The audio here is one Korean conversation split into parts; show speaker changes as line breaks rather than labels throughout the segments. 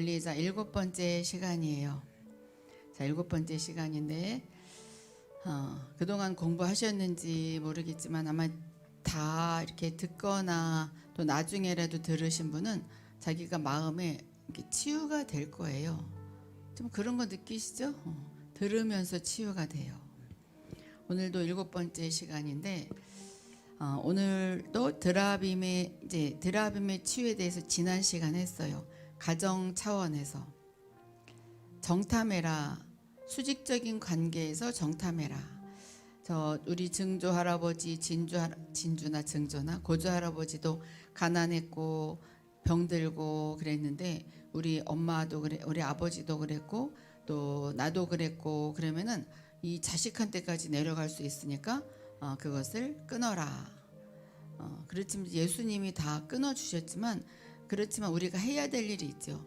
자, 7번째 시간이에요. 자, 7번째 시간인데 그동안 공부하셨는지 모르겠지만 아마 다 이렇게 듣거나 또 나중에라도 들으신 분은 자기가 마음에 이렇게 치유가 될 거예요. 좀 그런 거 느끼시죠? 들으면서 치유가 돼요. 오늘도 7번째 시간인데 오늘도 드라빔의 치유에 대해서 지난 시간 했어요. 가정 차원에서 정탐해라, 수직적인 관계에서 정탐해라. 우리 증조 할아버지, 진주나 증조나 고조 할아버지도 가난했고 병들고 그랬는데 우리 엄마도 그래, 우리 아버지도 그랬고 또 나도 그랬고 그러면은 이 자식한테까지 내려갈 수 있으니까 그것을 끊어라. 그렇지만 예수님이 다 끊어 주셨지만 그렇지만 우리가 해야 될 일이 있죠.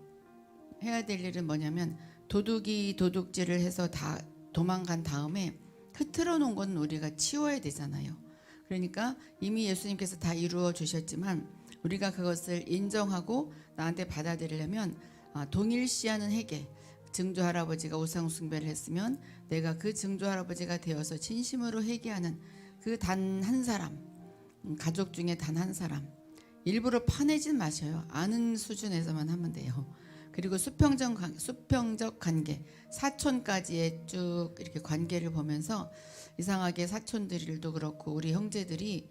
해야 될 일은 뭐냐면 도둑이 도둑질을 해서 다 도망간 다음에 흐트러 놓은 건 우리가 치워야 되잖아요. 그러니까 이미 예수님께서 다 이루어 주셨지만 우리가 그것을 인정하고 나한테 받아들이려면 동일시하는 회개. 증조 할아버지가 우상 숭배를 했으면 내가 그 증조 할아버지가 되어서 진심으로 회개하는 그 단 한 사람, 가족 중에 단 한 사람. 일부러 파내진 마셔요. 아는 수준에서만 하면 돼요. 그리고 수평적 관계, 사촌까지의 쭉 이렇게 관계를 보면서 이상하게 사촌들도 그렇고 우리 형제들이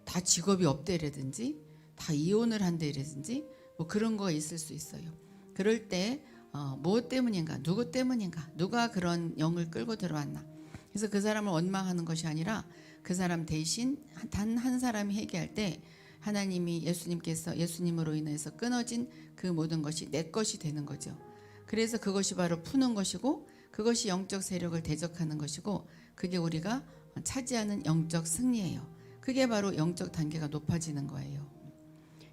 다 직업이 없대라든지 다 이혼을 한대라든지 뭐 그런 거 있을 수 있어요. 그럴 때 뭐 때문인가, 누구 때문인가, 누가 그런 영을 끌고 들어왔나. 그래서 그 사람을 원망하는 것이 아니라 그 사람 대신 단 한 사람이 회개할 때 하나님이 예수님께서 예수님으로 인해서 끊어진 그 모든 것이 내 것이 되는 거죠. 그래서 그것이 바로 푸는 것이고 그것이 영적 세력을 대적하는 것이고 그게 우리가 차지하는 영적 승리예요. 그게 바로 영적 단계가 높아지는 거예요.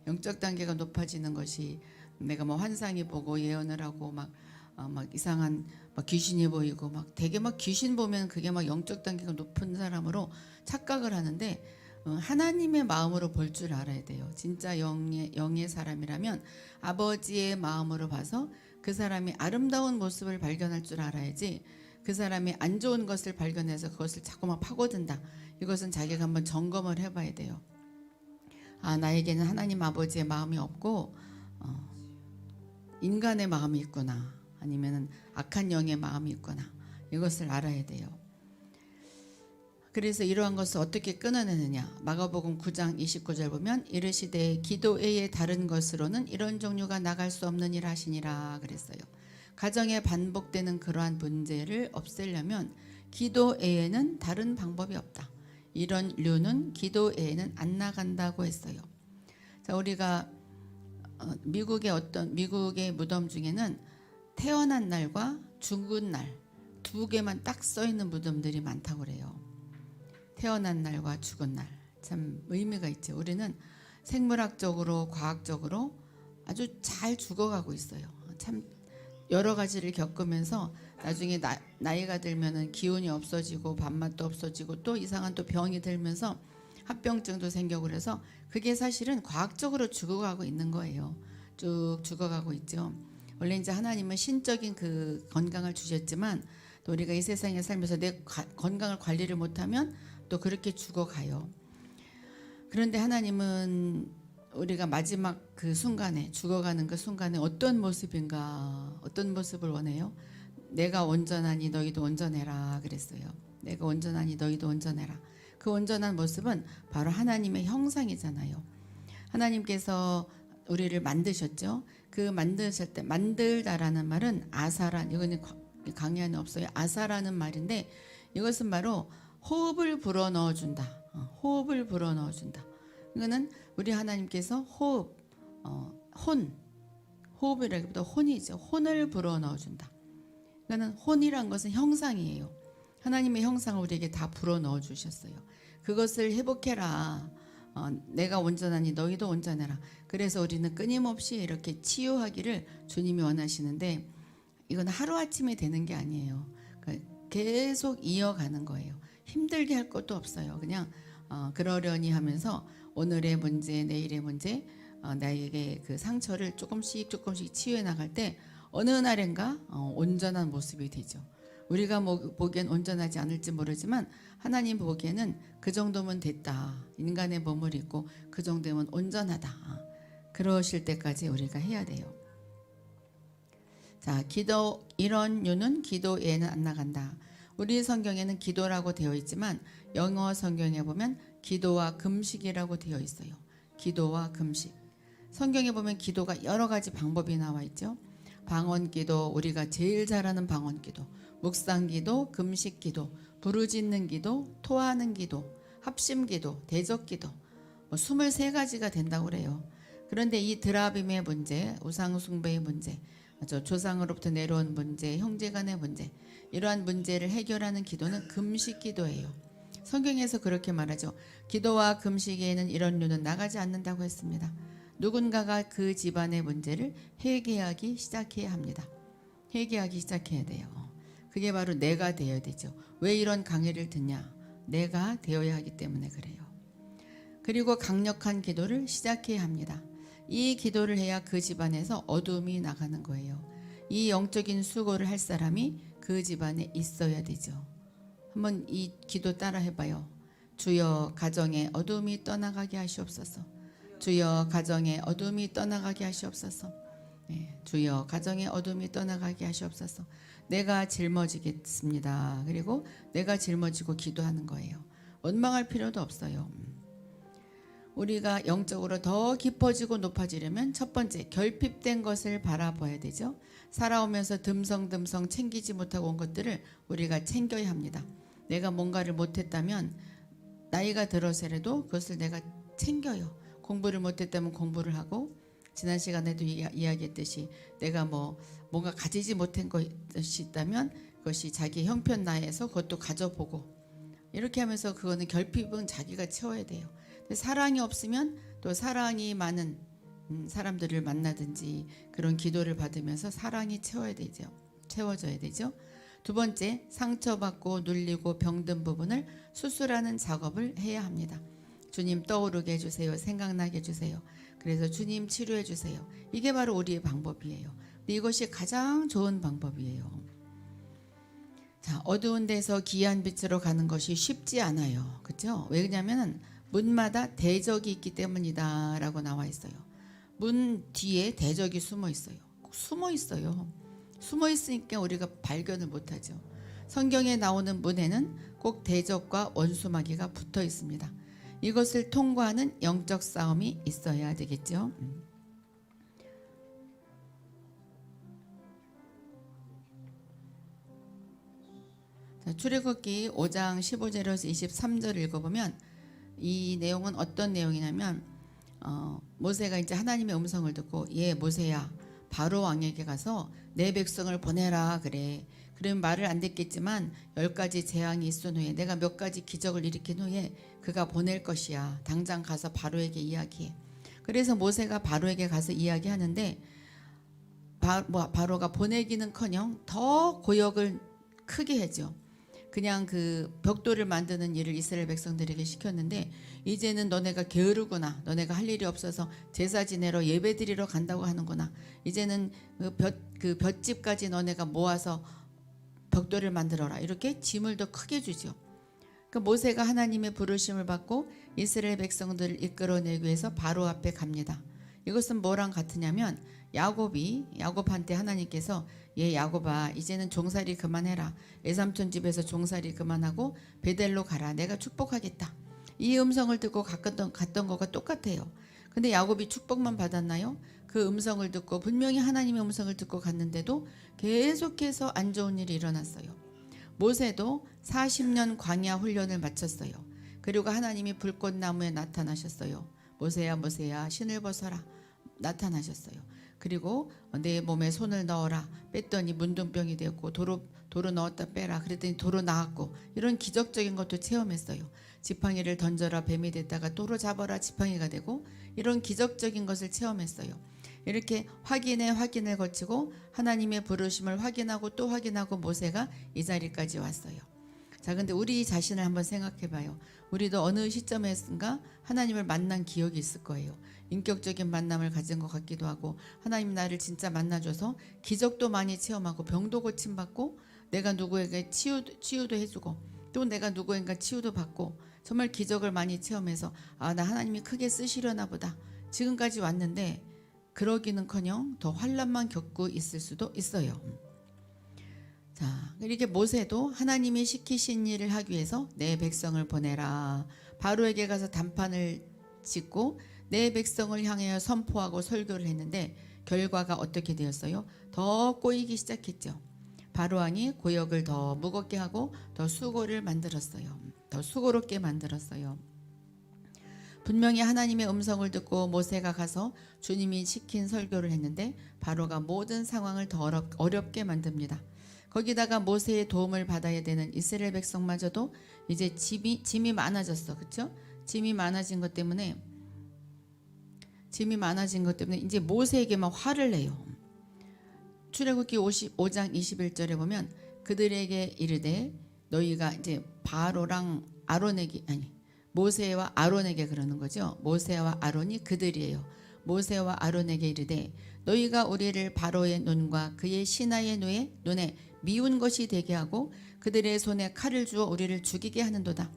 영적 단계가 높아지는 것이 내가 뭐 환상이 보고 예언을 하고 막 이상한 막 귀신이 보이고 막 되게 막 귀신 보면 그게 막 영적 단계가 높은 사람으로 착각을 하는데 하나님의 마음으로 볼 줄 알아야 돼요. 진짜 영의 사람이라면 아버지의 마음으로 봐서 그 사람이 아름다운 모습을 발견할 줄 알아야지 그 사람이 안 좋은 것을 발견해서 그것을 자꾸 막 파고든다. 이것은 자기가 한번 점검을 해봐야 돼요. 나에게는 하나님 아버지의 마음이 없고 인간의 마음이 있구나. 아니면 악한 영의 마음이 있구나. 이것을 알아야 돼요. 그래서 이러한 것을 어떻게 끊어내느냐. 마가복음 9장 29절 보면 이르시되 기도 외에 다른 것으로는 이런 종류가 나갈 수 없느니라 하시니라 그랬어요. 가정에 반복되는 그러한 문제를 없애려면 기도 외에는 다른 방법이 없다. 이런 류는 기도 외에는 안 나간다고 했어요. 자, 우리가 미국의 무덤 중에는 태어난 날과 죽은 날 두 개만 딱 써 있는 무덤들이 많다고 그래요. 태어난 날과 죽은 날. 참 의미가 있죠. 우리는 생물학적으로 과학적으로 아주 잘 죽어가고 있어요. 참 여러 가지를 겪으면서 나중에 나이가 들면은 기운이 없어지고 밥맛도 없어지고 또 이상한 또 병이 들면서 합병증도 생기고 그래서 그게 사실은 과학적으로 죽어가고 있는 거예요. 쭉 죽어가고 있죠. 원래 이제 하나님은 신적인 그 건강을 주셨지만 또 우리가 이 세상에 살면서 내 건강을 관리를 못하면 또 그렇게 죽어가요. 그런데 하나님은 우리가 마지막 그 순간에 죽어가는 그 순간에 어떤 모습인가, 어떤 모습을 원해요? 내가 온전하니 너희도 온전해라 그랬어요. 내가 온전하니 너희도 온전해라. 그 온전한 모습은 바로 하나님의 형상이잖아요. 하나님께서 우리를 만드셨죠. 그 만드실 때 만들다라는 말은 아사란, 이거는 강의 안에 없어요. 아사라는 말인데 이것은 바로 호흡을 불어 넣어준다. 호흡을 불어 넣어준다. 이거는 우리 하나님께서 호흡이라기보다 혼이죠. 혼을 불어 넣어준다. 이거는 혼이란 것은 형상이에요. 하나님의 형상을 우리에게 다 불어 넣어주셨어요. 그것을 회복해라. 내가 온전하니 너희도 온전해라. 그래서 우리는 끊임없이 이렇게 치유하기를 주님이 원하시는데 이건 하루아침에 되는 게 아니에요. 그러니까 계속 이어가는 거예요. 힘들게 할 것도 없어요. 그냥 그러려니 하면서 오늘의 문제, 내일의 문제, 나에게 그 상처를 조금씩 치유해 나갈 때 어느 날인가 온전한 모습이 되죠. 우리가 보기엔 온전하지 않을지 모르지만 하나님 보기에는 그 정도면 됐다. 인간의 몸을 입고 그 정도면 온전하다. 그러실 때까지 우리가 해야 돼요. 자, 기도 이런 유는 기도에는 안 나간다. 우리 성경에는 기도라고 되어 있지만 영어 성경에 보면 기도와 금식이라고 되어 있어요. 기도와 금식. 성경에 보면 기도가 여러 가지 방법이 나와 있죠. 방언기도, 우리가 제일 잘하는 방언기도, 묵상기도, 금식기도, 부르짖는 기도, 토하는 기도, 합심기도, 대적기도 23가지가 된다고 그래요. 그런데 이 드라빔의 문제, 우상숭배의 문제, 조상으로부터 내려온 문제, 형제간의 문제, 이러한 문제를 해결하는 기도는 금식기도예요. 성경에서 그렇게 말하죠. 기도와 금식에는 이런 류는 나가지 않는다고 했습니다. 누군가가 그 집안의 문제를 회개하기 시작해야 합니다. 회개하기 시작해야 돼요. 그게 바로 내가 되어야 되죠. 왜 이런 강의를 듣냐? 내가 되어야 하기 때문에 그래요. 그리고 강력한 기도를 시작해야 합니다. 이 기도를 해야 그 집안에서 어둠이 나가는 거예요. 이 영적인 수고를 할 사람이 그 집안에 있어야 되죠. 한번 이 기도 따라 해봐요. 주여 가정의 어둠이 떠나가게 하시옵소서. 주여 가정의 어둠이 떠나가게 하시옵소서. 네, 주여 가정의 어둠이 떠나가게 하시옵소서. 내가 짊어지겠습니다. 그리고 내가 짊어지고 기도하는 거예요. 원망할 필요도 없어요. 우리가 영적으로 더 깊어지고 높아지려면 첫 번째 결핍된 것을 바라봐야 되죠. 살아오면서 듬성듬성 챙기지 못하고 온 것들을 우리가 챙겨야 합니다. 내가 뭔가를 못했다면 나이가 들어서라도 그것을 내가 챙겨요. 공부를 못했다면 공부를 하고, 지난 시간에도 이야기했듯이 내가 뭔가 가지지 못한 것이 있다면 그것이 자기 형편 나에서 그것도 가져보고, 이렇게 하면서 그거는 결핍은 자기가 채워야 돼요. 사랑이 없으면 또 사랑이 많은 사람들을 만나든지 그런 기도를 받으면서 사랑이 채워져야 되죠. 두 번째, 상처받고 눌리고 병든 부분을 수술하는 작업을 해야 합니다. 주님 떠오르게 해주세요. 생각나게 해주세요. 그래서 주님 치료해 주세요. 이게 바로 우리의 방법이에요. 이것이 가장 좋은 방법이에요. 자, 어두운 데서 귀한 빛으로 가는 것이 쉽지 않아요. 그렇죠? 왜냐하면 문마다 대적이 있기 때문이다 라고 나와 있어요. 문 뒤에 대적이 숨어 있어요. 숨어 있으니까 우리가 발견을 못하죠. 성경에 나오는 문에는 꼭 대적과 원수마귀가 붙어 있습니다. 이것을 통과하는 영적 싸움이 있어야 되겠죠. 자, 출애굽기 5장 15절에서 23절 읽어보면 이 내용은 어떤 내용이냐면 모세가 이제 하나님의 음성을 듣고, 예 모세야 바로 왕에게 가서 내 백성을 보내라 그래. 그러면 말을 안 듣겠지만 10가지 재앙이 있은 후에, 내가 몇 가지 기적을 일으킨 후에 그가 보낼 것이야. 당장 가서 바로에게 이야기해. 그래서 모세가 바로에게 가서 이야기하는데 바로가 보내기는커녕 더 고역을 크게 하죠. 그냥 그 벽돌을 만드는 일을 이스라엘 백성들에게 시켰는데, 이제는 너네가 게으르구나. 너네가 할 일이 없어서 제사 지내러 예배 드리러 간다고 하는구나. 이제는 그 볏집까지 너네가 모아서 벽돌을 만들어라. 이렇게 짐을 더 크게 주죠. 그 모세가 하나님의 부르심을 받고 이스라엘 백성들을 이끌어내기 위해서 바로 앞에 갑니다. 이것은 뭐랑 같으냐면 야곱한테 하나님께서, 예 야곱아 이제는 종살이 그만해라. 외삼촌 집에서 종살이 그만하고 베델로 가라. 내가 축복하겠다. 이 음성을 듣고 갔던 거가 똑같아요. 근데 야곱이 축복만 받았나요? 그 음성을 듣고, 분명히 하나님의 음성을 듣고 갔는데도 계속해서 안 좋은 일이 일어났어요. 모세도 40년 광야 훈련을 마쳤어요. 그리고 하나님이 불꽃나무에 나타나셨어요. 모세야 모세야 신을 벗어라. 나타나셨어요. 그리고 내 몸에 손을 넣어라. 뺐더니 문둥병이 되었고, 도로 넣었다 빼라. 그랬더니 도로 나왔고, 이런 기적적인 것도 체험했어요. 지팡이를 던져라. 뱀이 됐다가 도로 잡아라. 지팡이가 되고, 이런 기적적인 것을 체험했어요. 이렇게 확인을 거치고 하나님의 부르심을 확인하고 또 확인하고 모세가 이 자리까지 왔어요. 자, 근데 우리 자신을 한번 생각해 봐요. 우리도 어느 시점에선가 하나님을 만난 기억이 있을 거예요. 인격적인 만남을 가진 것 같기도 하고, 하나님 나를 진짜 만나줘서 기적도 많이 체험하고, 병도 고침받고, 내가 누구에게 치유도 해주고, 또 내가 누구에게 치유도 받고, 정말 기적을 많이 체험해서 아, 나 하나님이 크게 쓰시려나 보다. 지금까지 왔는데 그러기는커녕 더 환난만 겪고 있을 수도 있어요. 자, 이렇게 모세도 하나님이 시키신 일을 하기 위해서 내 백성을 보내라. 바로에게 가서 단판을 짓고 내 백성을 향하여 선포하고 설교를 했는데 결과가 어떻게 되었어요? 더 꼬이기 시작했죠. 바로왕이 고역을 더 무겁게 하고 더 수고를 만들었어요. 더 수고롭게 만들었어요. 분명히 하나님의 음성을 듣고 모세가 가서 주님이 시킨 설교를 했는데 바로가 모든 상황을 더 어렵게 만듭니다. 거기다가 모세의 도움을 받아야 되는 이스라엘 백성마저도 이제 짐이 많아졌어. 그렇죠? 짐이 많아진 것 때문에 이제 모세에게만 화를 내요. 출애굽기 55장 21절에 보면 그들에게 이르되 너희가 이제 바로랑 아론에게 모세와 아론에게 그러는 거죠. 모세와 아론이 그들이에요. 모세와 아론에게 이르되 너희가 우리를 바로의 눈과 그의 신하의 눈에 미운 것이 되게 하고 그들의 손에 칼을 주어 우리를 죽이게 하는도다.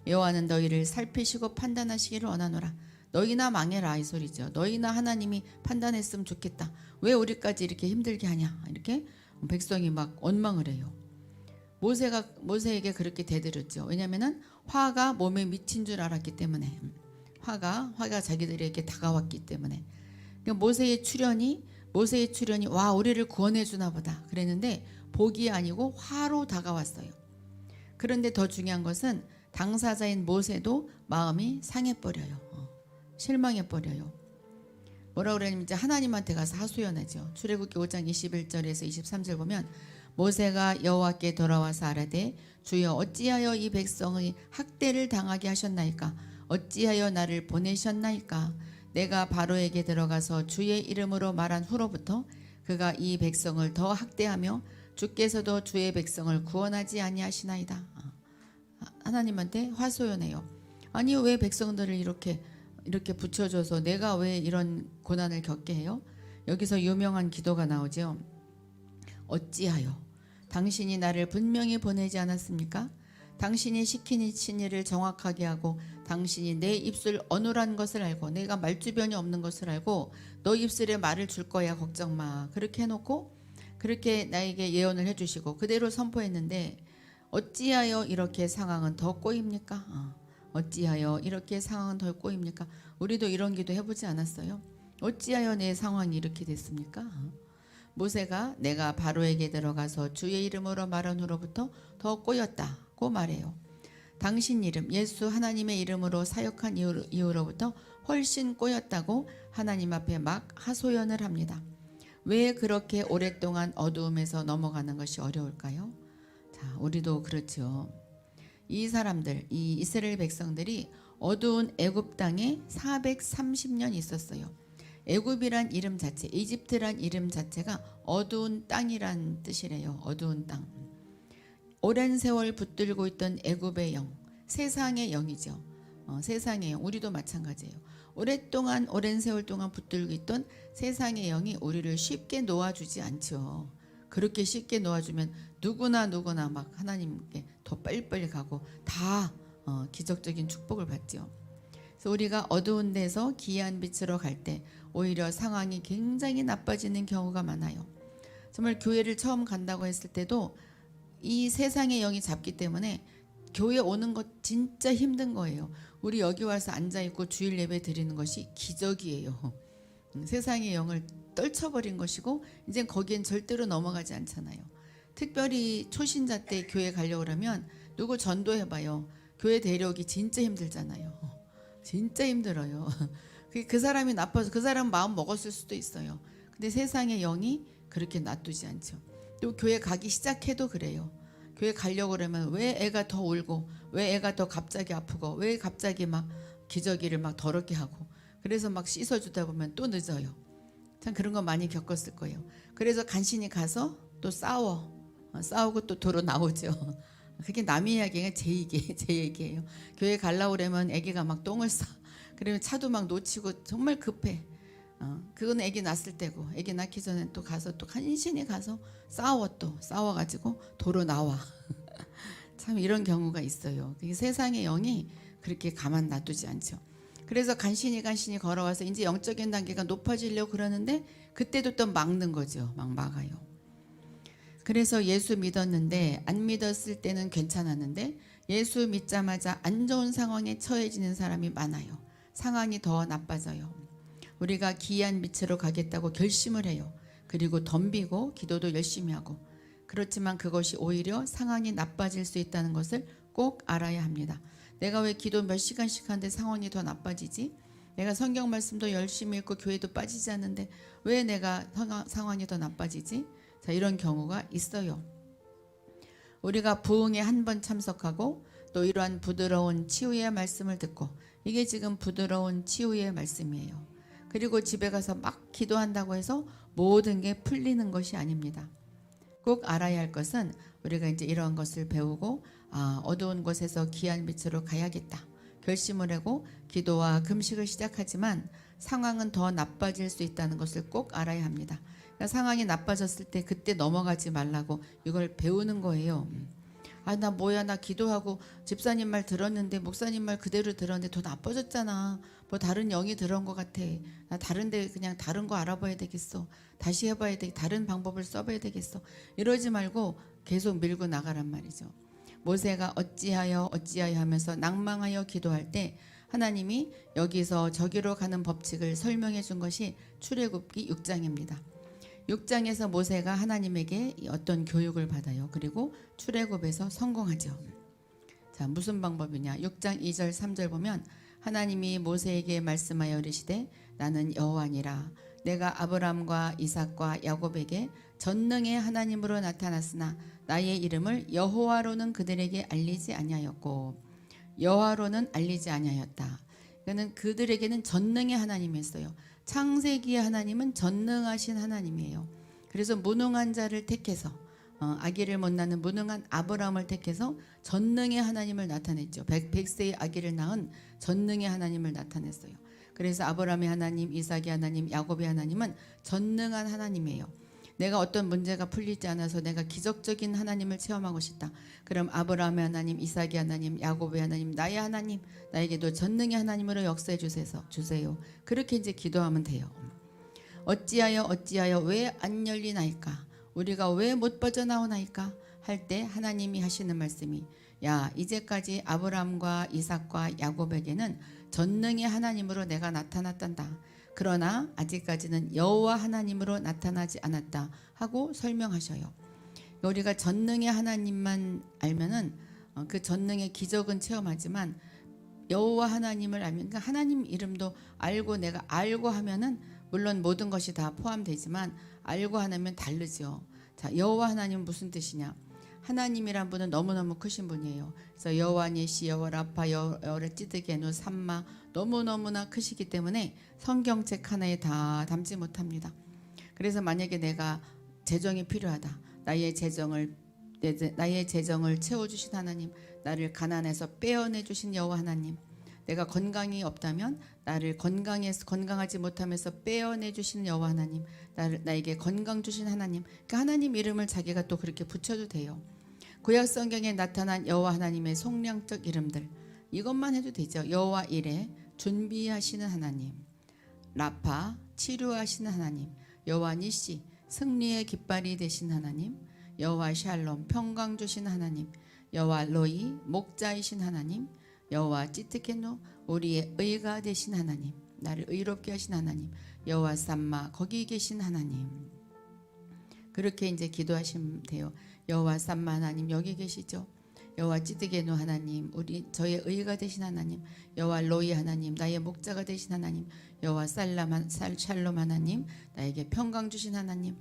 여호와는 너희를 살피시고 판단하시기를 원하노라. 너희나 망해라 이 소리죠. 너희나 하나님이 판단했으면 좋겠다. 왜 우리까지 이렇게 힘들게 하냐. 이렇게 백성이 막 원망을 해요. 모세에게 그렇게 대들었죠. 왜냐하면 화가 몸에 미친 줄 알았기 때문에, 화가 자기들에게 다가왔기 때문에. 그러니까 모세의 출현이 와 우리를 구원해 주나 보다 그랬는데 복이 아니고 화로 다가왔어요. 그런데 더 중요한 것은 당사자인 모세도 마음이 상해버려요. 실망해버려요. 뭐라 그러냐면 이제 하나님한테 가서 하소연하죠. 출애굽기 5장 21절에서 23절 보면 모세가 여호와께 돌아와서 아뢰되 주여 어찌하여 이 백성의 학대를 당하게 하셨나이까? 어찌하여 나를 보내셨나이까? 내가 바로에게 들어가서 주의 이름으로 말한 후로부터 그가 이 백성을 더 학대하며 주께서도 주의 백성을 구원하지 아니하시나이다. 하나님한테 화소연해요. 아니 왜 백성들을 이렇게 붙여줘서 내가 왜 이런 고난을 겪게 해요? 여기서 유명한 기도가 나오죠. 어찌하여 당신이 나를 분명히 보내지 않았습니까? 당신이 시키신 일을 정확하게 하고 당신이 내 입술 어눌한 것을 알고 내가 말주변이 없는 것을 알고 너 입술에 말을 줄 거야 걱정 마. 그렇게 해놓고 그렇게 나에게 예언을 해주시고 그대로 선포했는데 어찌하여 이렇게 상황은 더 꼬입니까? 어찌하여 이렇게 상황은 더 꼬입니까? 우리도 이런 기도 해보지 않았어요? 어찌하여 내 상황이 이렇게 됐습니까? 모세가 내가 바로에게 들어가서 주의 이름으로 말한 후로부터 더 꼬였다고 말해요. 당신 이름 예수 하나님의 이름으로 사역한 이후로부터 훨씬 꼬였다고 하나님 앞에 막 하소연을 합니다. 왜 그렇게 오랫동안 어두움에서 넘어가는 것이 어려울까요? 자, 우리도 그렇죠. 이 사람들, 이 이스라엘 백성들이 어두운 애굽 땅에 430년 있었어요. 애굽이란 이름 자체, 이집트란 이름 자체가 어두운 땅이란 뜻이래요. 어두운 땅. 오랜 세월 붙들고 있던 애굽의 영, 세상의 영이죠. 세상의 영, 우리도 마찬가지예요. 오랜 세월 동안 붙들고 있던 세상의 영이 우리를 쉽게 놓아주지 않죠. 그렇게 쉽게 놓아주면 누구나 막 하나님께 더 빨리빨리 가고 다 기적적인 축복을 받죠. 그래서 우리가 어두운 데서 기이한 빛으로 갈 때 오히려 상황이 굉장히 나빠지는 경우가 많아요. 정말 교회를 처음 간다고 했을 때도 이 세상의 영이 잡기 때문에 교회 오는 것 진짜 힘든 거예요. 우리 여기 와서 앉아있고 주일 예배 드리는 것이 기적이에요. 세상의 영을 떨쳐버린 것이고 이제 거기엔 절대로 넘어가지 않잖아요. 특별히 초신자 때 교회 가려고 그러면 누구 전도해봐요. 교회 데려오기 진짜 힘들잖아요. 진짜 힘들어요. 그 사람이 나빠서 그 사람 마음 먹었을 수도 있어요. 근데 세상의 영이 그렇게 놔두지 않죠. 또 교회 가기 시작해도 그래요. 교회 가려고 그러면 왜 애가 더 울고 왜 애가 더 갑자기 아프고 왜 갑자기 막 기저귀를 막 더럽게 하고 그래서 막 씻어주다 보면 또 늦어요. 참 그런 거 많이 겪었을 거예요. 그래서 간신히 가서 또 싸우고 또 도로 나오죠. 그게 남의 이야기가 제 얘기, 제 얘기예요. 교회 가려고 그러면 아기가 막 똥을 싸. 그러면 차도 막 놓치고 정말 급해. 그건 아기 낳았을 때고, 아기 낳기 전에 또 가서 또 간신히 가서 싸워가지고 도로 나와. 참 이런 경우가 있어요. 세상의 영이 그렇게 가만 놔두지 않죠. 그래서 간신히 걸어와서 이제 영적인 단계가 높아지려고 그러는데 그때도 또 막는 거죠. 막 막아요. 그래서 예수 믿었는데 안 믿었을 때는 괜찮았는데 예수 믿자마자 안 좋은 상황에 처해지는 사람이 많아요. 상황이 더 나빠져요. 우리가 기이한 빛으로 가겠다고 결심을 해요. 그리고 덤비고 기도도 열심히 하고, 그렇지만 그것이 오히려 상황이 나빠질 수 있다는 것을 꼭 알아야 합니다. 내가 왜 기도 몇 시간씩 하는데 상황이 더 나빠지지? 내가 성경 말씀도 열심히 읽고 교회도 빠지지 않는데 왜 내가 상황이 더 나빠지지? 자, 이런 경우가 있어요. 우리가 부흥에 한 번 참석하고 또 이러한 부드러운 치유의 말씀을 듣고, 이게 지금 부드러운 치유의 말씀이에요. 그리고 집에 가서 막 기도한다고 해서 모든 게 풀리는 것이 아닙니다. 꼭 알아야 할 것은 우리가 이제 이러한 것을 배우고 어두운 곳에서 귀한 빛으로 가야겠다 결심을 하고 기도와 금식을 시작하지만 상황은 더 나빠질 수 있다는 것을 꼭 알아야 합니다. 그러니까 상황이 나빠졌을 때 그때 넘어가지 말라고 이걸 배우는 거예요. 나 뭐야, 나 기도하고 집사님 말 들었는데 목사님 말 그대로 들었는데 더 나빠졌잖아. 뭐 다른 영이 들어온 것 같아. 나 다른데 그냥 다른 거 알아봐야 되겠어. 다시 해봐야 돼. 다른 방법을 써봐야 되겠어. 이러지 말고 계속 밀고 나가란 말이죠. 모세가 어찌하여 하면서 낭망하여 기도할 때 하나님이 여기서 저기로 가는 법칙을 설명해 준 것이 출애굽기 6장입니다. 6장에서 모세가 하나님에게 어떤 교육을 받아요. 그리고 출애굽에서 성공하죠. 자, 무슨 방법이냐? 6장 2절 3절 보면 하나님이 모세에게 말씀하여 이르시되 나는 여호와니라. 내가 아브람과 이삭과 야곱에게 전능의 하나님으로 나타났으나 나의 이름을 여호와로는 그들에게 알리지 아니하였고 여호와로는 알리지 아니하였다. 그는 그들에게는 전능의 하나님이었어요. 창세기의 하나님은 전능하신 하나님이에요. 그래서 무능한 자를 택해서 아기를 못 낳는 무능한 아브라함을 택해서 전능의 하나님을 나타냈죠. 100세의 아기를 낳은 전능의 하나님을 나타냈어요. 그래서 아브라함의 하나님, 이삭의 하나님, 야곱의 하나님은 전능한 하나님이에요. 내가 어떤 문제가 풀리지 않아서 내가 기적적인 하나님을 체험하고 싶다. 그럼 아브라함의 하나님, 이삭의 하나님, 야곱의 하나님, 나의 하나님, 나에게도 전능의 하나님으로 역사해 주세요. 그렇게 이제 기도하면 돼요. 어찌하여 왜 안 열리나이까? 우리가 왜 못 빠져나오나이까? 할 때 하나님이 하시는 말씀이, 야, 이제까지 아브라함과 이삭과 야곱에게는 전능의 하나님으로 내가 나타났단다. 그러나 아직까지는 여호와 하나님으로 나타나지 않았다 하고 설명하셔요. 우리가 전능의 하나님만 알면은 그 전능의 기적은 체험하지만 여호와 하나님을 알면, 그러니까 하나님 이름도 알고 내가 알고 하면은 물론 모든 것이 다 포함되지만 알고 하면 다르죠. 자, 여호와 하나님은 무슨 뜻이냐? 하나님이란 분은 너무너무 크신 분이에요. 그래서 여호와 니시, 여호와 라파, 여호와 찌드게누, 삼마 너무너무나 크시기 때문에 성경책 하나에 다 담지 못합니다. 그래서 만약에 내가 재정이 필요하다. 나의 재정을 채워주신 하나님, 나를 가난해서 빼어내 주신 여호와 하나님, 내가 건강이 없다면 나를 건강하지 못하면서 빼어내 주신 여호와 하나님, 나에게 건강 주신 하나님, 그 하나님 이름을 자기가 또 그렇게 붙여도 돼요. 구약 성경에 나타난 여호와 하나님의 속량적 이름들, 이것만 해도 되죠. 여호와 이레, 준비하시는 하나님, 라파, 치료하시는 하나님, 여호와 니시, 승리의 깃발이 되신 하나님, 여호와 샬롬, 평강 주신 하나님, 여호와 로이, 목자이신 하나님, 여호와 찌트케노, 우리의 의가 되신 하나님, 나를 의롭게 하신 하나님, 여호와 삼마, 거기 계신 하나님. 그렇게 이제 기도하시면 돼요. 여호와 삼마 하나님 여기 계시죠? 여호와 찌드게노 하나님, 저의 의가 되신 하나님, 여호와 로이 하나님, 나의 목자가 되신 하나님, 여호와 샬롬 하나님, 나에게 평강 주신 하나님,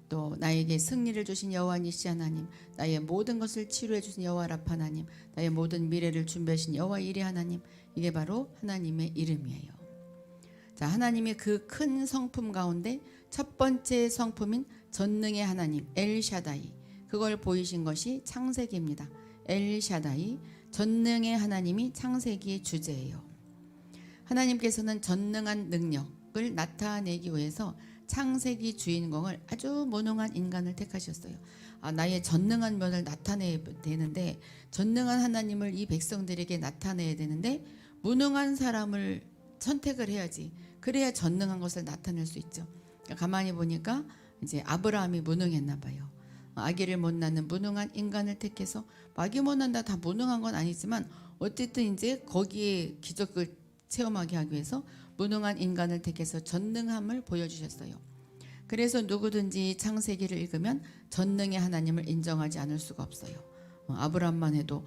또 나에게 승리를 주신 여호와 니시 하나님, 나의 모든 것을 치료해 주신 여호와 라파 하나님, 나의 모든 미래를 준비하신 여호와 이레 하나님, 이게 바로 하나님의 이름이에요. 자, 하나님의 그 큰 성품 가운데 첫 번째 성품인 전능의 하나님 엘샤다이, 그걸 보이신 것이 창세기입니다. 엘샤다이, 전능의 하나님이 창세기의 주제예요. 하나님께서는 전능한 능력을 나타내기 위해서 창세기 주인공을 아주 무능한 인간을 택하셨어요. 나의 전능한 면을 나타내야 되는데, 전능한 하나님을 이 백성들에게 나타내야 되는데 무능한 사람을 선택을 해야지. 그래야 전능한 것을 나타낼 수 있죠. 가만히 보니까 이제 아브라함이 무능했나 봐요. 아기를 못 낳는 무능한 인간을 택해서, 아기 못 낳는다 다 무능한 건 아니지만 어쨌든 이제 거기에 기적을 체험하게 하기 위해서 무능한 인간을 택해서 전능함을 보여주셨어요. 그래서 누구든지 창세기를 읽으면 전능의 하나님을 인정하지 않을 수가 없어요. 아브라함만 해도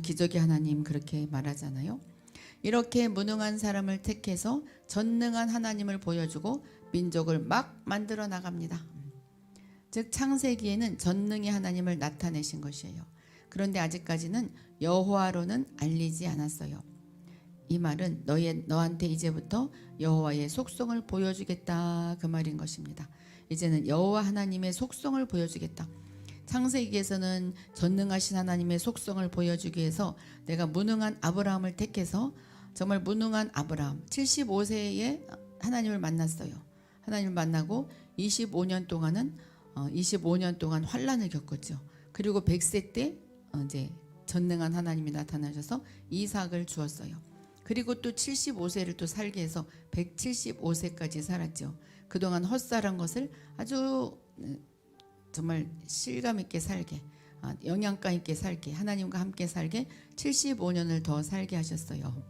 기적의 하나님 그렇게 말하잖아요. 이렇게 무능한 사람을 택해서 전능한 하나님을 보여주고 민족을 막 만들어 나갑니다. 즉 창세기에는 전능의 하나님을 나타내신 것이에요. 그런데 아직까지는 여호와로는 알리지 않았어요. 이 말은 너한테 이제부터 여호와의 속성을 보여주겠다, 그 말인 것입니다. 이제는 여호와 하나님의 속성을 보여주겠다. 창세기에서는 전능하신 하나님의 속성을 보여주기 위해서 내가 무능한 아브라함을 택해서, 정말 무능한 아브라함 75세에 하나님을 만났어요. 하나님을 만나고 25년 동안 환난을 겪었죠. 그리고 100세 때 이제 전능한 하나님이 나타나셔서 이삭을 주었어요. 그리고 또 75세를 또 살게 해서 175세까지 살았죠. 그동안 헛살한 것을 아주 정말 실감 있게 살게, 영양가 있게 살게, 하나님과 함께 살게 75년을 더 살게 하셨어요.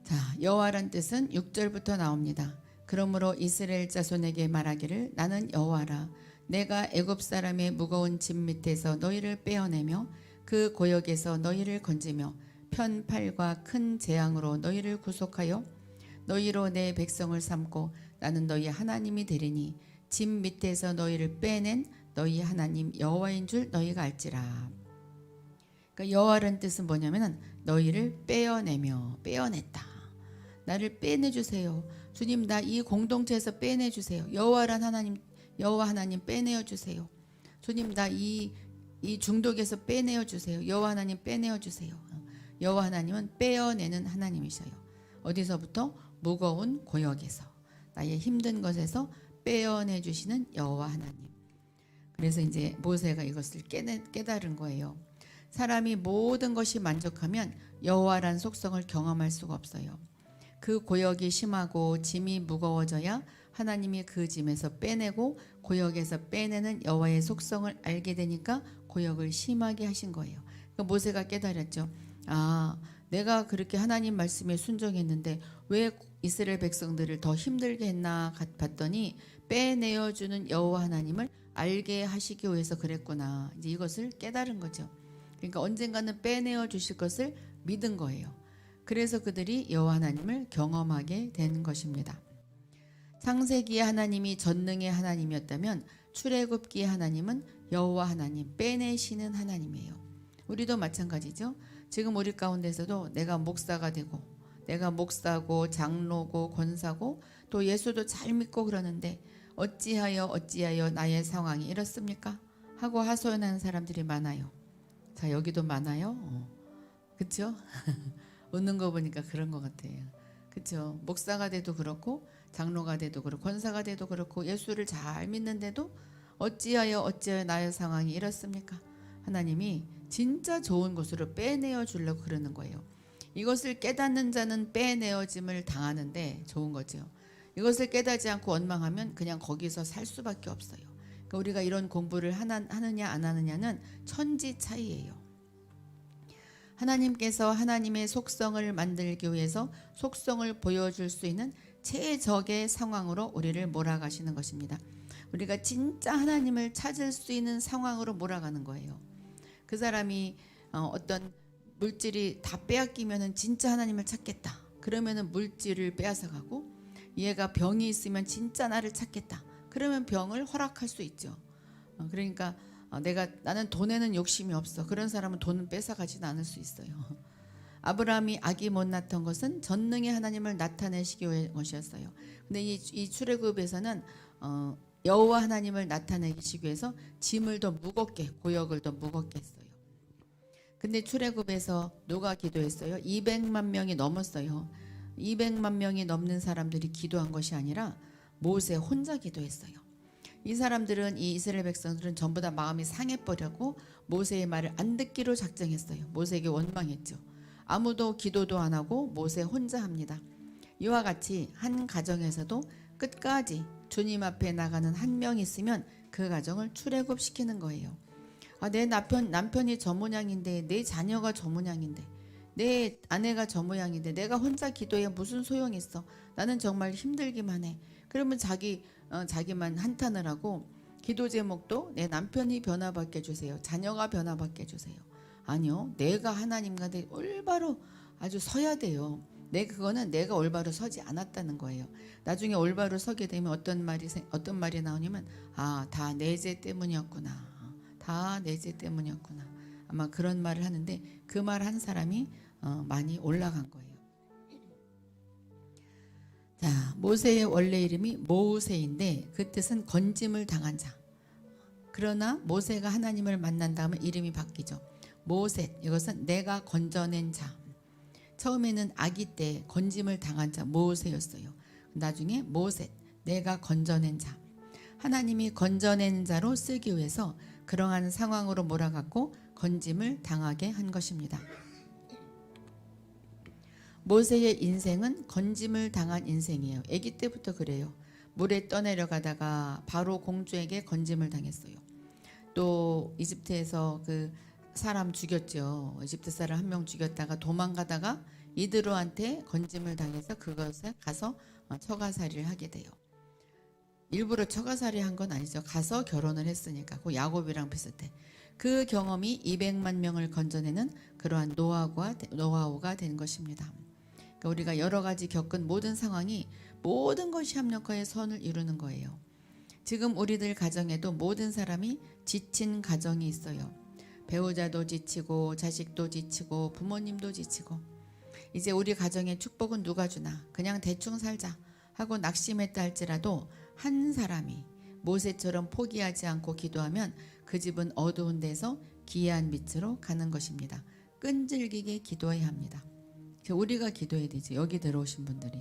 자, 여호와란 뜻은 6절부터 나옵니다. 그러므로 이스라엘 자손에게 말하기를, 나는 여호와라. 내가 애굽 사람의 무거운 짐 밑에서 너희를 빼어내며 그 고역에서 너희를 건지며 편팔과 큰 재앙으로 너희를 구속하여 너희로 내 백성을 삼고 나는 너희 하나님이 되리니 짐 밑에서 너희를 빼낸 너희 하나님 여호와인 줄 너희가 알지라. 그러니까 여호와라는 뜻은 뭐냐면은 너희를 빼어냈다. 나를 빼내주세요. 주님, 나 이 공동체에서 빼내주세요. 여호와 하나님 빼내어 주세요. 주님, 나 이 중독에서 빼내어 주세요. 여호와 하나님 빼내어 주세요. 여호와 하나님은 빼어내는 하나님이셔요. 어디서부터? 무거운 고역에서, 나의 힘든 것에서 빼어내 주시는 여호와 하나님. 그래서 이제 모세가 이것을 깨달은 거예요. 사람이 모든 것이 만족하면 여호와란 속성을 경험할 수가 없어요. 그 고역이 심하고 짐이 무거워져야 하나님이 그 짐에서 빼내고 고역에서 빼내는 여호와의 속성을 알게 되니까 고역을 심하게 하신 거예요. 그러니까 모세가 깨달았죠. 내가 그렇게 하나님 말씀에 순종했는데 왜 이스라엘 백성들을 더 힘들게 했나 봤더니 빼내어주는 여호와 하나님을 알게 하시기 위해서 그랬구나. 이제 이것을 깨달은 거죠. 그러니까 언젠가는 빼내어 주실 것을 믿은 거예요. 그래서 그들이 여호와 하나님을 경험하게 된 것입니다. 창세기의 하나님이 전능의 하나님이었다면 출애굽기의 하나님은 여호와 하나님, 빼내시는 하나님이에요. 우리도 마찬가지죠. 지금 우리 가운데서도 내가 목사가 되고, 내가 목사고 장로고 권사고 또 예수도 잘 믿고 그러는데 어찌하여 나의 상황이 이렇습니까? 하고 하소연하는 사람들이 많아요. 자, 여기도 많아요. 그렇죠? 웃는 거 보니까 그런 것 같아요. 그렇죠? 목사가 돼도 그렇고 장로가 돼도 그렇고 권사가 돼도 그렇고 예수를 잘 믿는데도 어찌하여 나의 상황이 이렇습니까? 하나님이 진짜 좋은 곳으로 빼내어 주려고 그러는 거예요. 이것을 깨닫는 자는 빼내어짐을 당하는데 좋은 거죠. 이것을 깨닫지 않고 원망하면 그냥 거기서 살 수밖에 없어요. 그러니까 우리가 이런 공부를 하느냐 안 하느냐는 천지 차이예요. 하나님께서 하나님의 속성을 만들기 위해서 속성을 보여줄 수 있는 최적의 상황으로 우리를 몰아가시는 것입니다. 우리가 진짜 하나님을 찾을 수 있는 상황으로 몰아가는 거예요. 그 사람이 어떤 물질이 다 빼앗기면은 진짜 하나님을 찾겠다. 그러면은 물질을 빼앗아 가고, 얘가 병이 있으면 진짜 나를 찾겠다. 그러면 병을 허락할 수 있죠. 그러니까 나는 돈에는 욕심이 없어. 그런 사람은 돈은 뺏어가지는 않을 수 있어요. 아브라함이 아기 못 낳던 것은 전능의 하나님을 나타내시기 위한 것이었어요. 근데 이 출애굽에서는 여호와 하나님을 나타내시기 위해서 짐을 더 무겁게, 고역을 더 무겁게 했어요. 근데 출애굽에서 누가 기도했어요? 200만 명이 넘었어요. 200만 명이 넘는 사람들이 기도한 것이 아니라 모세 혼자 기도했어요. 이 사람들은, 이 이스라엘 백성들은 전부 다 마음이 상해버렸고 모세의 말을 안 듣기로 작정했어요. 모세에게 원망했죠. 아무도 기도도 안 하고 모세 혼자 합니다. 이와 같이 한 가정에서도 끝까지 주님 앞에 나가는 한 명 있으면 그 가정을 출애굽시키는 거예요. 내 남편이 저 모양인데, 내 자녀가 저 모양인데, 내 아내가 저 모양인데 내가 혼자 기도해야 무슨 소용이 있어. 나는 정말 힘들기만 해. 그러면 자기만 한탄을 하고, 기도 제목도 내 남편이 변화받게 해주세요. 자녀가 변화받게 해주세요. 아니요. 내가 하나님과 올바로 아주 서야 돼요. 그거는 내가 올바로 서지 않았다는 거예요. 나중에 올바로 서게 되면 어떤 말이 나오냐면, 다 내 죄 때문이었구나. 다 내 죄 때문이었구나. 아마 그런 말을 하는데, 그 말 한 사람이 많이 올라간 거예요. 자, 모세의 원래 이름이 모세인데 그 뜻은 건짐을 당한 자. 그러나 모세가 하나님을 만난 다음에 이름이 바뀌죠. 모셋, 이것은 내가 건져낸 자. 처음에는 아기 때 건짐을 당한 자 모세였어요. 나중에 모셋, 내가 건져낸 자. 하나님이 건져낸 자로 쓰기 위해서 그러한 상황으로 몰아갖고 건짐을 당하게 한 것입니다. 모세의 인생은 건짐을 당한 인생이에요. 아기 때부터 그래요. 물에 떠내려가다가 바로 공주에게 건짐을 당했어요. 또 이집트에서 그 사람 죽였죠. 이집트 사람 한 명 죽였다가 도망가다가 이드로한테 건짐을 당해서 그것에 가서 처가살이를 하게 돼요. 일부러 처가살이 한 건 아니죠. 가서 결혼을 했으니까. 그 야곱이랑 비슷해. 그 경험이 200만 명을 건져내는 그러한 노하우가 된 것입니다. 그러니까 우리가 여러 가지 겪은 모든 상황이 모든 것이 합력하여 선을 이루는 거예요. 지금 우리들 가정에도 모든 사람이 지친 가정이 있어요. 배우자도 지치고 자식도 지치고 부모님도 지치고, 이제 우리 가정의 축복은 누가 주나, 그냥 대충 살자 하고 낙심했다 할지라도 한 사람이 모세처럼 포기하지 않고 기도하면 그 집은 어두운 데서 기이한 빛으로 가는 것입니다. 끈질기게 기도해야 합니다. 우리가 기도해야 되죠. 여기 들어오신 분들이.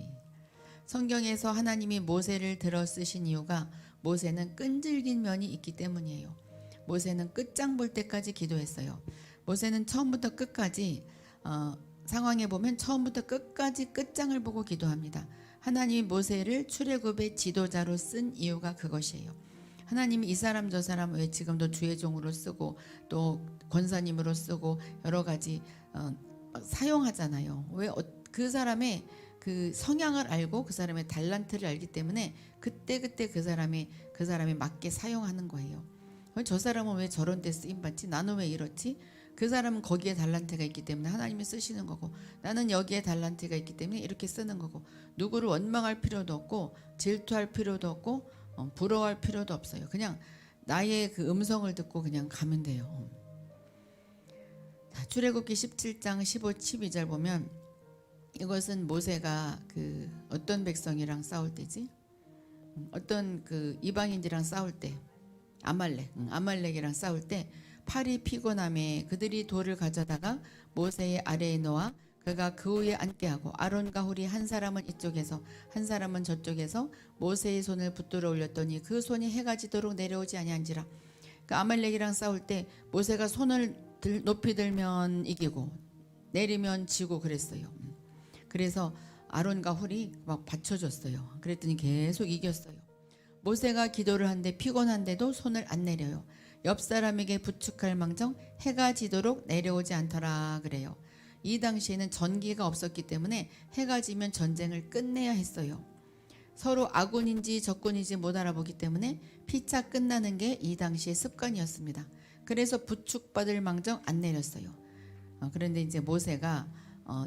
성경에서 하나님이 모세를 들어 쓰신 이유가 모세는 끈질긴 면이 있기 때문이에요. 모세는 끝장 볼 때까지 기도했어요. 모세는 처음부터 끝까지 상황에 보면 처음부터 끝까지 끝장을 보고 기도합니다. 하나님이 모세를 출애굽의 지도자로 쓴 이유가 그것이에요. 하나님이 이 사람 저 사람 왜 지금도 주의 종으로 쓰고 또 권사님으로 쓰고 여러 가지 사용하잖아요. 왜 그 사람의 그 성향을 알고 그 사람의 달란트를 알기 때문에 그때 그 사람이 맞게 사용하는 거예요. 저 사람은 왜 저런 데 쓰임받지? 나는 왜 이렇지? 그 사람은 거기에 달란트가 있기 때문에 하나님이 쓰시는 거고, 나는 여기에 달란트가 있기 때문에 이렇게 쓰는 거고, 누구를 원망할 필요도 없고 질투할 필요도 없고 부러워할 필요도 없어요. 그냥 나의 그 음성을 듣고 그냥 가면 돼요. 자, 출애굽기 17장 15, 12절 보면, 이것은 모세가 그 어떤 백성이랑 싸울 때지? 어떤 그 이방인들이랑 싸울 때, 아말렉이랑 싸울 때 팔이 피곤함에 그들이 돌을 가져다가 모세의 아래에 놓아 그가 그 위에 앉게 하고, 아론과 훌이 한 사람은 이쪽에서 한 사람은 저쪽에서 모세의 손을 붙들어 올렸더니 그 손이 해가 지도록 내려오지 아니한지라. 그 아말렉이랑 싸울 때 모세가 손을 높이 들면 이기고 내리면 지고 그랬어요. 그래서 아론과 훌이 막 받쳐줬어요. 그랬더니 계속 이겼어요. 모세가 기도를 하는데 피곤한데도 손을 안 내려요. 옆 사람에게 부축할 망정 해가 지도록 내려오지 않더라 그래요. 이 당시에는 전기가 없었기 때문에 해가 지면 전쟁을 끝내야 했어요. 서로 아군인지 적군인지 못 알아보기 때문에 피차 끝나는 게 이 당시의 습관이었습니다. 그래서 부축받을 망정 안 내렸어요. 그런데 이제 모세가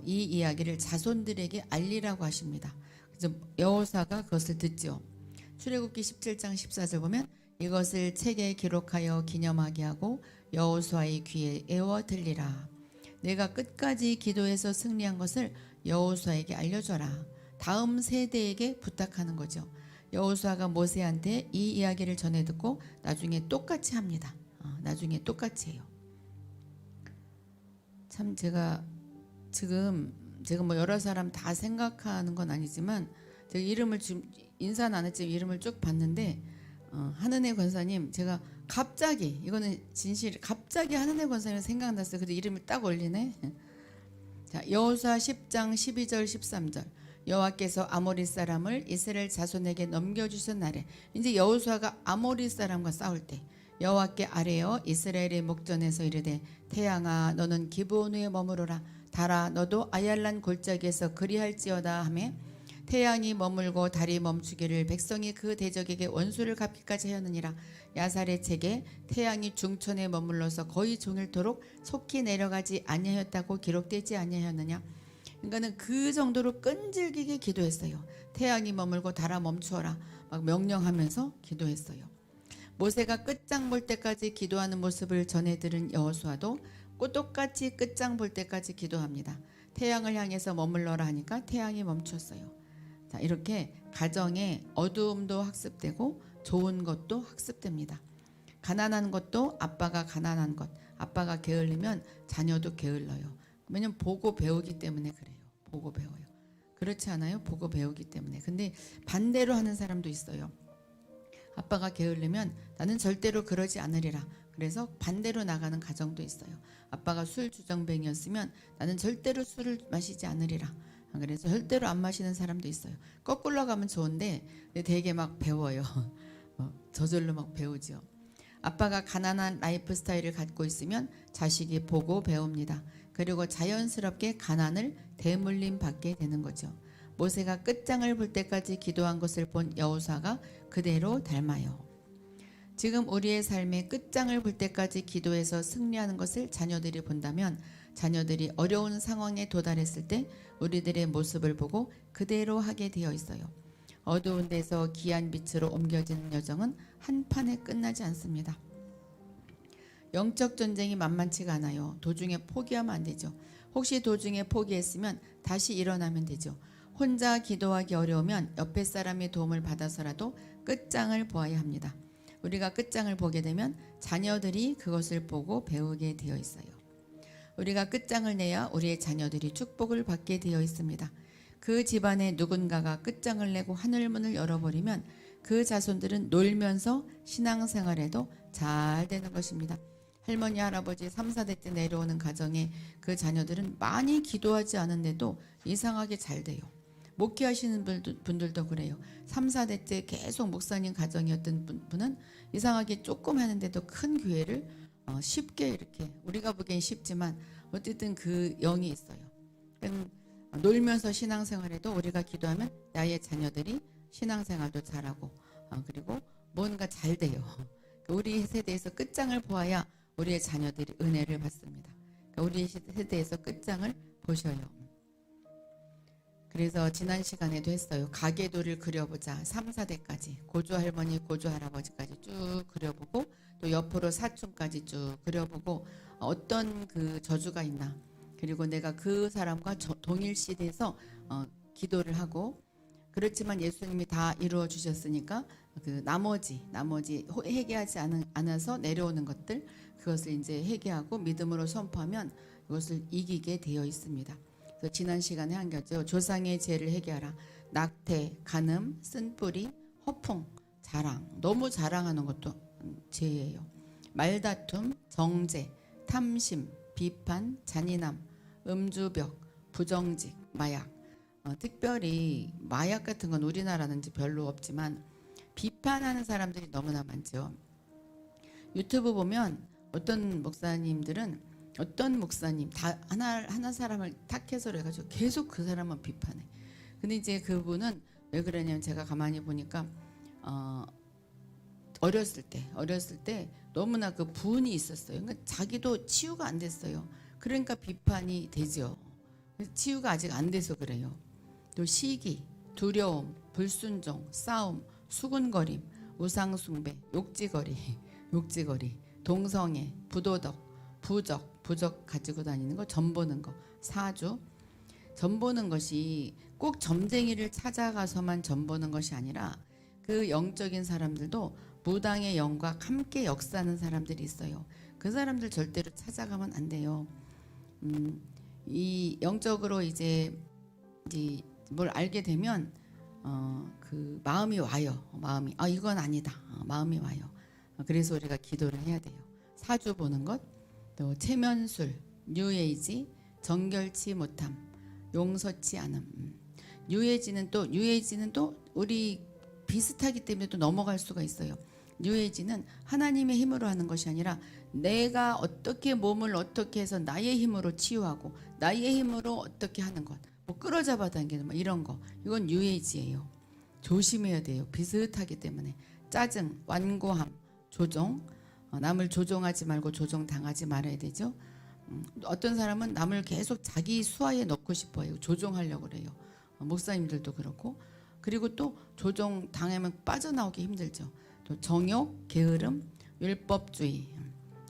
이 이야기를 자손들에게 알리라고 하십니다. 그래서 여호사가 그것을 듣죠. 출애굽기 17장 14절 보면, 이것을 책에 기록하여 기념하게 하고 여호수아의 귀에 애워 들리라. 내가 끝까지 기도해서 승리한 것을 여호수아에게 알려줘라. 다음 세대에게 부탁하는 거죠. 여호수아가 모세한테 이 이야기를 전해 듣고 나중에 똑같이 합니다. 나중에 똑같이 해요. 참 제가 뭐 여러 사람 다 생각하는 건 아니지만 제가 이름을 지금 인사는 안 했지만 이름을 쭉 봤는데 한은혜 권사님 제가 갑자기 이거는 진실 갑자기 한은혜 권사님 생각났어요. 근데 이름을 딱 올리네. 자, 여호수아 10장 12절 13절 여호와께서 아모리 사람을 이스라엘 자손에게 넘겨주신 날에 이제 여호수아가 아모리 사람과 싸울 때 여호와께 아뢰어 이스라엘의 목전에서 이르되 태양아 너는 기브온 위에 머무르라 달아 너도 아얄란 골짜기에서 그리할지어다 하매 태양이 머물고 달이 멈추기를 백성이 그 대적에게 원수를 갚기까지 하였느니라. 야살의 책에 태양이 중천에 머물러서 거의 종일토록 속히 내려가지 아니하였다고 기록되지 아니하였느냐. 그러니까는 그 정도로 끈질기게 기도했어요. 태양이 머물고 달아 멈추어라 막 명령하면서 기도했어요. 모세가 끝장 볼 때까지 기도하는 모습을 전해 들은 여호수아도 똑같이 끝장 볼 때까지 기도합니다. 태양을 향해서 머물러라 하니까 태양이 멈췄어요. 자, 이렇게 가정에 어두움도 학습되고 좋은 것도 학습됩니다. 가난한 것도 아빠가 가난한 것, 아빠가 게을르면 자녀도 게을러요. 왜냐면 보고 배우기 때문에 그래요. 보고 배워요. 그렇지 않아요? 보고 배우기 때문에. 근데 반대로 하는 사람도 있어요. 아빠가 게으르면 나는 절대로 그러지 않으리라. 그래서 반대로 나가는 가정도 있어요. 아빠가 술 주정뱅이였으면 나는 절대로 술을 마시지 않으리라. 그래서 절대로 안 마시는 사람도 있어요. 거꾸로 가면 좋은데 되게 막 배워요. 저절로 막 배우죠. 아빠가 가난한 라이프 스타일을 갖고 있으면 자식이 보고 배웁니다. 그리고 자연스럽게 가난을 대물림 받게 되는 거죠. 모세가 끝장을 볼 때까지 기도한 것을 본 여호수아가 그대로 닮아요. 지금 우리의 삶의 끝장을 볼 때까지 기도해서 승리하는 것을 자녀들이 본다면 자녀들이 어려운 상황에 도달했을 때 우리들의 모습을 보고 그대로 하게 되어 있어요. 어두운 데서 귀한 빛으로 옮겨지는 여정은 한판에 끝나지 않습니다. 영적 전쟁이 만만치가 않아요. 도중에 포기하면 안 되죠. 혹시 도중에 포기했으면 다시 일어나면 되죠. 혼자 기도하기 어려우면 옆에 사람의 도움을 받아서라도 끝장을 보아야 합니다. 우리가 끝장을 보게 되면 자녀들이 그것을 보고 배우게 되어 있어요. 우리가 끝장을 내야 우리의 자녀들이 축복을 받게 되어 있습니다. 그 집안에 누군가가 끝장을 내고 하늘문을 열어버리면 그 자손들은 놀면서 신앙생활에도 잘 되는 것입니다. 할머니 할아버지 3, 4대 때 내려오는 가정에 그 자녀들은 많이 기도하지 않은데도 이상하게 잘 돼요. 목회하시는 분들도 그래요. 3, 4대 때 계속 목사님 가정이었던 분은 이상하게 조금 하는데도 큰 교회를 쉽게 이렇게 우리가 보기엔 쉽지만 어쨌든 그 영이 있어요. 놀면서 신앙생활에도 우리가 기도하면 나의 자녀들이 신앙생활도 잘하고 그리고 뭔가 잘 돼요. 우리 세대에서 끝장을 보아야 우리의 자녀들이 은혜를 받습니다. 우리 세대에서 끝장을 보셔요. 그래서 지난 시간에도 했어요. 가계도를 그려보자. 3, 4대까지 고조할머니 고조할아버지까지 쭉 그려보고 또 옆으로 사촌까지 쭉 그려보고 어떤 그 저주가 있나 그리고 내가 그 사람과 동일시돼서 기도를 하고 그렇지만 예수님이 다 이루어 주셨으니까 그 나머지 회개하지 않아서 내려오는 것들 그것을 이제 회개하고 믿음으로 선포하면 이것을 이기게 되어 있습니다. 그래서 지난 시간에 한 거죠. 조상의 죄를 회개하라. 낙태, 간음, 쓴뿌리, 허풍, 자랑. 너무 자랑하는 것도 죄예요. 말다툼, 정죄, 탐심, 비판, 잔인함, 음주벽, 부정직, 마약. 특별히 마약 같은 건 우리나라는 별로 없지만 비판하는 사람들이 너무나 많죠. 유튜브 보면 어떤 목사님 다 하나 사람을 탁해서 해가지고 계속 그 사람만 비판해. 근데 이제 그분은 왜 그러냐면 제가 가만히 보니까 어렸을 때 너무나 그 분이 있었어요. 그러니까 자기도 치유가 안 됐어요. 그러니까 비판이 되죠. 치유가 아직 안 돼서 그래요. 또 시기, 두려움, 불순종, 싸움, 수군거림, 우상숭배, 욕지거리, 동성애, 부도덕, 부적 가지고 다니는 거, 점보는 거, 사주. 점보는 것이 꼭 점쟁이를 찾아가서만 점보는 것이 아니라 그 영적인 사람들도 무당의 영과 함께 역사하는 사람들이 있어요. 그 사람들 절대로 찾아가면 안 돼요. 이 영적으로 이제 뭘 알게 되면 그 마음이 와요. 마음이 이건 아니다. 마음이 와요. 그래서 우리가 기도를 해야 돼요. 사주 보는 것, 또 체면술, 뉴에이지, 정결치 못함, 용서치 않음. 뉴에이지는 또 우리 비슷하기 때문에 또 넘어갈 수가 있어요. 뉴에이지는 하나님의 힘으로 하는 것이 아니라 내가 어떻게 몸을 어떻게 해서 나의 힘으로 치유하고 나의 힘으로 어떻게 하는 것, 뭐 끌어잡아 당기는 뭐 이런 거, 이건 뉴에이지예요. 조심해야 돼요. 비슷하기 때문에. 짜증, 완고함, 조종, 남을 조종하지 말고 조종당하지 말아야 되죠. 어떤 사람은 남을 계속 자기 수하에 넣고 싶어요. 조종하려고 그래요. 목사님들도 그렇고. 그리고 또 조종 당하면 빠져나오기 힘들죠. 또 정욕, 게으름, 율법주의,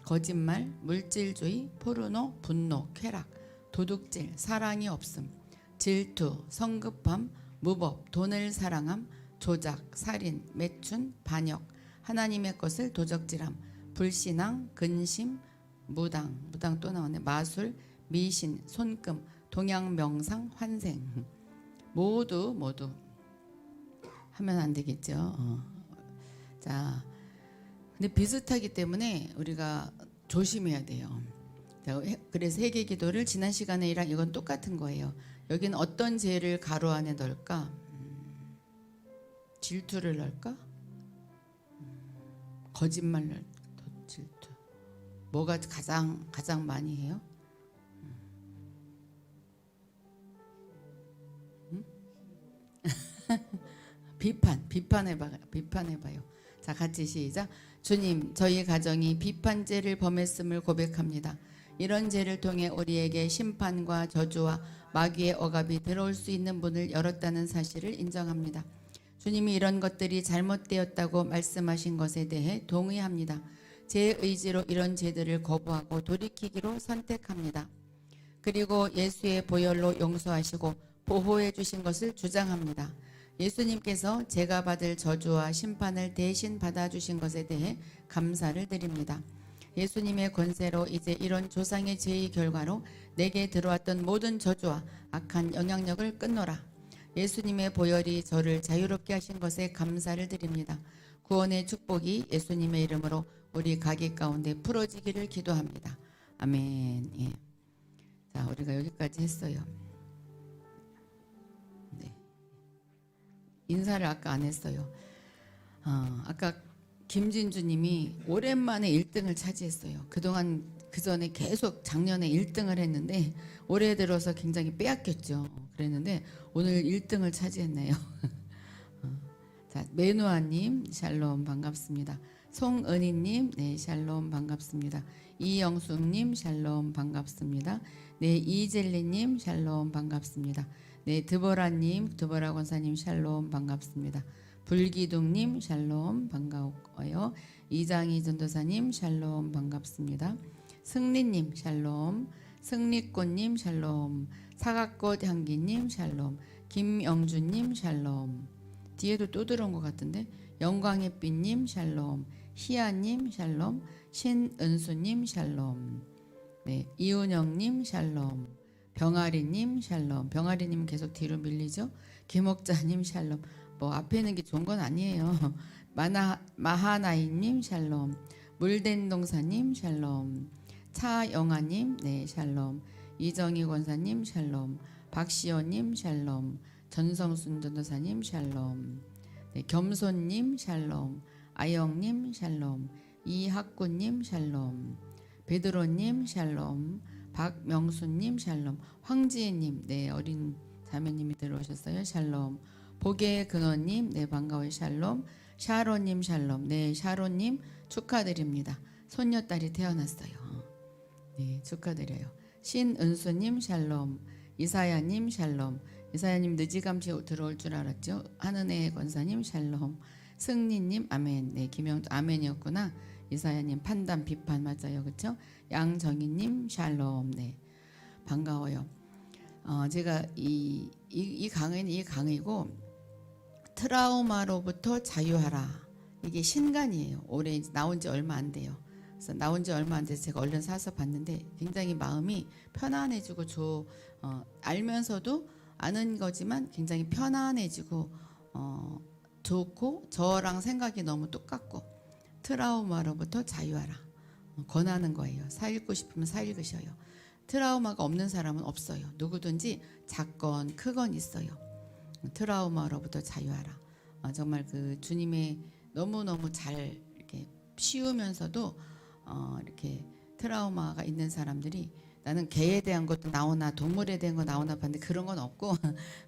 거짓말, 물질주의, 포르노, 분노, 쾌락, 도둑질, 사랑이 없음, 질투, 성급함, 무법, 돈을 사랑함, 조작, 살인, 매춘, 반역, 하나님의 것을 도적질함, 불신앙, 근심, 무당 또 나오네. 마술, 미신, 손금, 동양명상, 환생. 모두 하면 안 되겠죠. 자, 근데 비슷하기 때문에 우리가 조심해야 돼요. 그래서 회개 기도를 지난 시간에랑 이건 똑같은 거예요. 여기는 어떤 죄를 가로 안에 넣을까? 질투를 넣을까? 거짓말을 질투. 뭐가 가장 많이 해요? 비판해봐요. 자, 같이 시작. 주님, 저희 가정이 비판죄를 범했음을 고백합니다. 이런 죄를 통해 우리에게 심판과 저주와 마귀의 억압이 들어올 수 있는 문을 열었다는 사실을 인정합니다. 주님이 이런 것들이 잘못되었다고 말씀하신 것에 대해 동의합니다. 제 의지로 이런 죄들을 거부하고 돌이키기로 선택합니다. 그리고 예수의 보혈로 용서하시고 보호해 주신 것을 주장합니다. 예수님께서 제가 받을 저주와 심판을 대신 받아주신 것에 대해 감사를 드립니다. 예수님의 권세로 이제 이런 조상의 죄의 결과로 내게 들어왔던 모든 저주와 악한 영향력을 끊노라. 예수님의 보혈이 저를 자유롭게 하신 것에 감사를 드립니다. 구원의 축복이 예수님의 이름으로 우리 가게 가운데 풀어지기를 기도합니다. 아멘. 예. 자, 우리가 여기까지 했어요. 네. 인사를 아까 안 했어요. 아까 김진주님이 오랜만에 1등을 차지했어요. 그동안 그 전에 계속 작년에 1등을 했는데 올해 들어서 굉장히 빼앗겼죠. 그랬는데 오늘 1등을 차지했네요. 자, 메누아님 샬롬 반갑습니다. 송은희님 네 샬롬 반갑습니다. 이영숙님 샬롬 반갑습니다. 네 이젤리님 샬롬 반갑습니다. 네 드보라님 드보라 권사님 샬롬 반갑습니다. 불기둥님 샬롬 반가워요. 이장희 전도사님 샬롬 반갑습니다. 승리님 샬롬, 승리꽃님 샬롬, 사각꽃 향기님 샬롬, 김영주님 샬롬. 뒤에도 또 들어온 것 같은데 영광의 빛님 샬롬, 희아님 샬롬, 신은수님 샬롬, 네 이은영님 샬롬, 병아리님 샬롬. 병아리님 계속 뒤로 밀리죠. 김옥자님 샬롬. 뭐 앞에 있는 게 좋은 건 아니에요. 마하나이님 샬롬, 물된 동사님 샬롬, 차영아님 네 샬롬, 이정희 권사님 샬롬, 박시호님 샬롬, 전성순 전도사님 샬롬, 네, 겸손님 샬롬, 아영님 샬롬, 이학구님 샬롬, 베드로님 샬롬, 박명수님 샬롬, 황지혜님 네 어린 자매님이 들어오셨어요. 샬롬. 복의 근원님 네 반가워요. 샬롬. 샤론님 샬롬. 네 샤론님 축하드립니다. 손녀딸이 태어났어요. 네 축하드려요. 신은수님 샬롬. 이사야님 샬롬. 이사야님 늦이감치 들어올 줄 알았죠. 하는애 권사님 샬롬. 승리님 아멘. 네 김영도 아멘이었구나. 이사야님 판단 비판 맞아요. 그렇죠? 양정희님 샬롬. 네 반가워요. 제가 이 강의는 이 강의고 트라우마로부터 자유하라. 이게 신간이에요. 올해 나온 지 얼마 안 돼요. 그래서 나온 지 얼마 안 돼서 제가 얼른 사서 봤는데 굉장히 마음이 편안해지고 알면서도 아는 거지만 굉장히 편안해지고 좋고 저랑 생각이 너무 똑같고 트라우마로부터 자유하라. 권하는 거예요. 사 읽고 싶으면 사 읽으셔요. 트라우마가 없는 사람은 없어요. 누구든지 작건 크건 있어요. 트라우마로부터 자유하라. 정말 그 주님의 너무너무 잘 이렇게 쉬우면서도 이렇게 트라우마가 있는 사람들이 나는 개에 대한 것도 나오나 동물에 대한 거 나오나 봤는데 그런 건 없고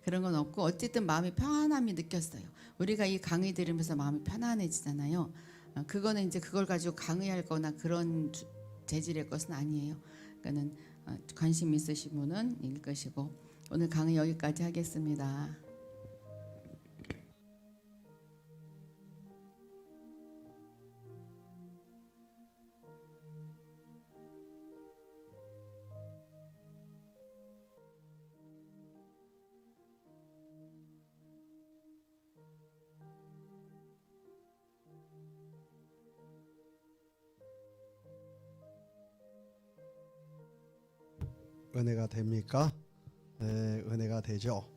그런 건 없고 어쨌든 마음이 편안함이 느꼈어요. 우리가 이 강의 들으면서 마음이 편안해지잖아요. 그거는 이제 그걸 가지고 강의할 거나 그런 재질의 것은 아니에요. 그러니까는 관심 있으신 분은 읽으시고 오늘 강의 여기까지 하겠습니다.
은혜가 됩니까? 네, 은혜가 되죠.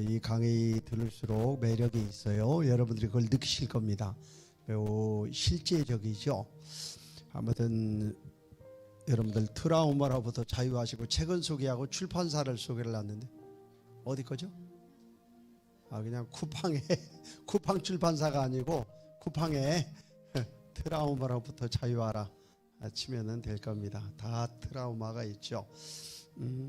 이 강의 들을수록 매력이 있어요. 여러분들이 그걸 느끼실 겁니다. 매우 실제적이죠. 아무튼 여러분들 트라우마로부터 자유하시고 책은 소개하고 출판사를 소개를 했는데 어디 거죠? 그냥 쿠팡에 쿠팡 출판사가 아니고 쿠팡에 트라우마로부터 자유하라 치면은 될 겁니다. 다 트라우마가 있죠.